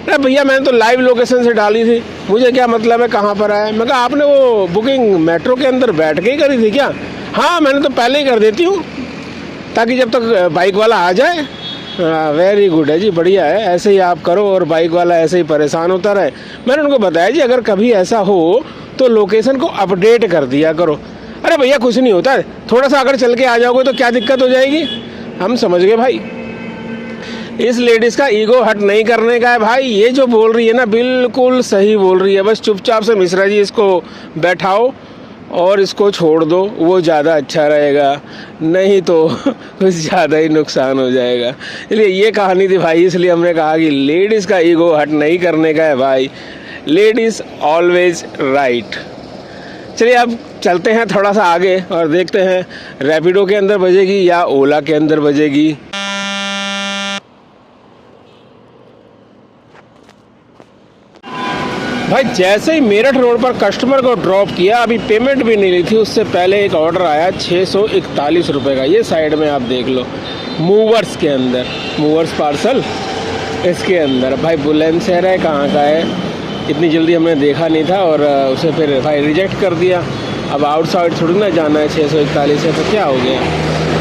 अरे भैया मैंने तो लाइव लोकेशन से डाली थी, मुझे क्या मतलब है कहाँ पर आया। मैं कहा आपने वो बुकिंग मेट्रो के अंदर बैठ के ही करी थी क्या? हाँ मैंने तो पहले ही कर देती हूँ ताकि जब तक बाइक वाला आ जाए। वेरी गुड है जी, बढ़िया है, ऐसे ही आप करो और बाइक वाला ऐसे ही परेशान होता रहे। मैंने उनको बताया जी अगर कभी ऐसा हो तो लोकेशन को अपडेट कर दिया करो। अरे भैया कुछ नहीं होता, थोड़ा सा अगर चल के आ जाओगे तो क्या दिक्कत हो जाएगी। हम समझ गए भाई, इस लेडीज़ का ईगो हट नहीं करने का है भाई। ये जो बोल रही है ना बिल्कुल सही बोल रही है, बस चुपचाप से मिश्रा जी इसको बैठाओ और इसको छोड़ दो, वो ज़्यादा अच्छा रहेगा, नहीं तो कुछ ज़्यादा ही नुकसान हो जाएगा। इसलिए ये कहानी थी भाई, इसलिए हमने कहा कि लेडीज़ का ईगो हट नहीं करने का है भाई, लेडीज़ ऑलवेज राइट। चलिए अब चलते हैं थोड़ा सा आगे और देखते हैं रैपिडो के अंदर बजेगी या ओला के अंदर बजेगी। भाई जैसे ही मेरठ रोड पर कस्टमर को ड्रॉप किया, अभी पेमेंट भी नहीं ली थी, उससे पहले एक ऑर्डर आया 641 रुपये का। ये साइड में आप देख लो, मूवर्स के अंदर, मूवर्स पार्सल इसके अंदर। भाई बुलंदशहर है, कहाँ का है, इतनी जल्दी हमने देखा नहीं था और उसे फिर भाई रिजेक्ट कर दिया। अब आउटसाइड थोड़ी ना जाना है, 641 है तो क्या हो गया।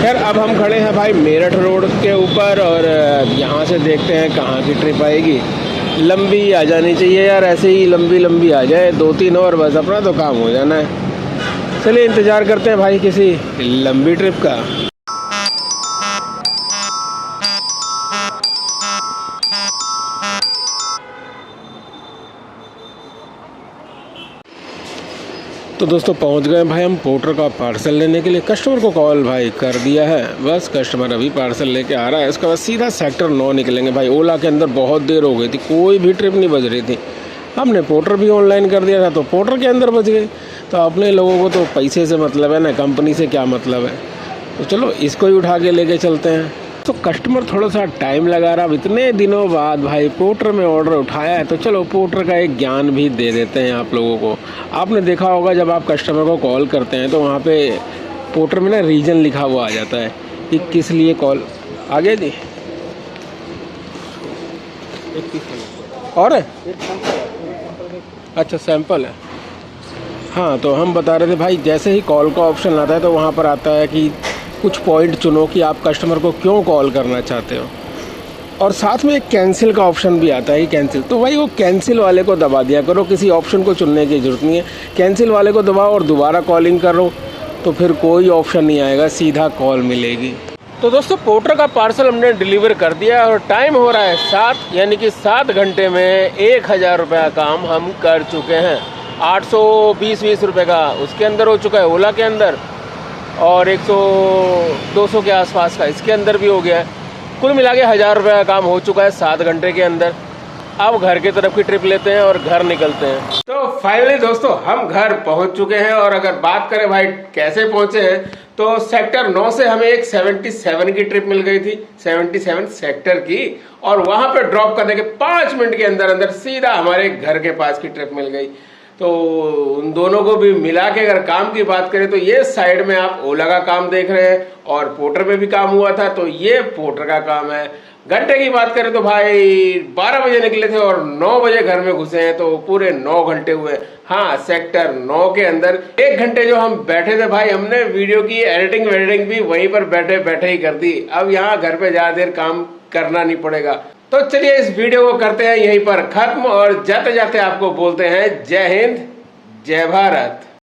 खैर अब हम खड़े हैं भाई मेरठ रोड के ऊपर और यहाँ से देखते हैं कहाँ की ट्रिप आएगी। लंबी आ जानी चाहिए यार, ऐसे ही लंबी लंबी आ जाए, 2-3 और बस अपना तो काम हो जाना है। चलिए इंतज़ार करते हैं भाई किसी लंबी ट्रिप का। तो दोस्तों पहुंच गए भाई हम पोर्टर का पार्सल लेने के लिए। कस्टमर को कॉल भाई कर दिया है, बस कस्टमर अभी पार्सल लेके आ रहा है। उसके बाद सीधा सेक्टर 9 निकलेंगे भाई। ओला के अंदर बहुत देर हो गई थी, कोई भी ट्रिप नहीं बज रही थी। हमने पोर्टर भी ऑनलाइन कर दिया था तो पोर्टर के अंदर बज गए। तो अपने लोगों को तो पैसे से मतलब है ना, कंपनी से क्या मतलब है। तो चलो इसको ही उठा के लेके चलते हैं। तो कस्टमर थोड़ा सा टाइम लगा रहा, अब इतने दिनों बाद भाई पोर्टर में ऑर्डर उठाया है तो चलो पोर्टर का एक ज्ञान भी दे देते हैं आप लोगों को। आपने देखा होगा जब आप कस्टमर को कॉल करते हैं तो वहाँ पे पोर्टर में ना रीजन लिखा हुआ आ जाता है कि किस लिए कॉल। आगे जी और है, अच्छा सैंपल है। हाँ तो हम बता रहे थे भाई जैसे ही कॉल का ऑप्शन आता है तो वहाँ पर आता है कि कुछ पॉइंट चुनो कि आप कस्टमर को क्यों कॉल करना चाहते हो, और साथ में एक कैंसिल का ऑप्शन भी आता है कि कैंसिल। तो भाई वो कैंसिल वाले को दबा दिया करो, किसी ऑप्शन को चुनने की ज़रूरत नहीं है। कैंसिल वाले को दबाओ और दोबारा कॉलिंग करो तो फिर कोई ऑप्शन नहीं आएगा, सीधा कॉल मिलेगी। तो दोस्तों पोर्टर का पार्सल हमने डिलीवर कर दिया और टाइम हो रहा है 7, यानी कि 7 घंटे में 1000 रुपये का काम हम कर चुके हैं। 820 रुपये का उसके अंदर हो चुका है ओला के अंदर, और 100-200 के आसपास का इसके अंदर भी हो गया है। कुल मिला के 1000 रुपये का काम हो चुका है 7 घंटे के अंदर। अब घर की तरफ की ट्रिप लेते हैं और घर निकलते हैं। तो फाइनली दोस्तों हम घर पहुंच चुके हैं, और अगर बात करें भाई कैसे पहुंचे हैं तो सेक्टर 9 से हमें एक 77 की ट्रिप मिल गई थी, 77 सेक्टर की, और वहां पे ड्रॉप करने के 5 मिनट के अंदर अंदर सीधा हमारे घर के पास की ट्रिप मिल गई। तो उन दोनों को भी मिला के अगर काम की बात करें तो ये साइड में आप ओला का काम देख रहे हैं और पोर्टर में भी काम हुआ था, तो ये पोर्टर का काम है। घंटे की बात करें तो भाई 12 बजे निकले थे और 9 बजे घर में घुसे हैं, तो पूरे 9 घंटे हुए। हाँ सेक्टर 9 के अंदर 1 घंटे जो हम बैठे थे भाई, हमने वीडियो की एडिटिंग वेडिटिंग भी वहीं पर बैठे बैठे ही कर दी। अब यहाँ घर पे ज्यादा देर काम करना नहीं पड़ेगा। तो चलिए इस वीडियो को करते हैं यहीं पर खत्म, और जाते जाते आपको बोलते हैं जय हिंद जय भारत।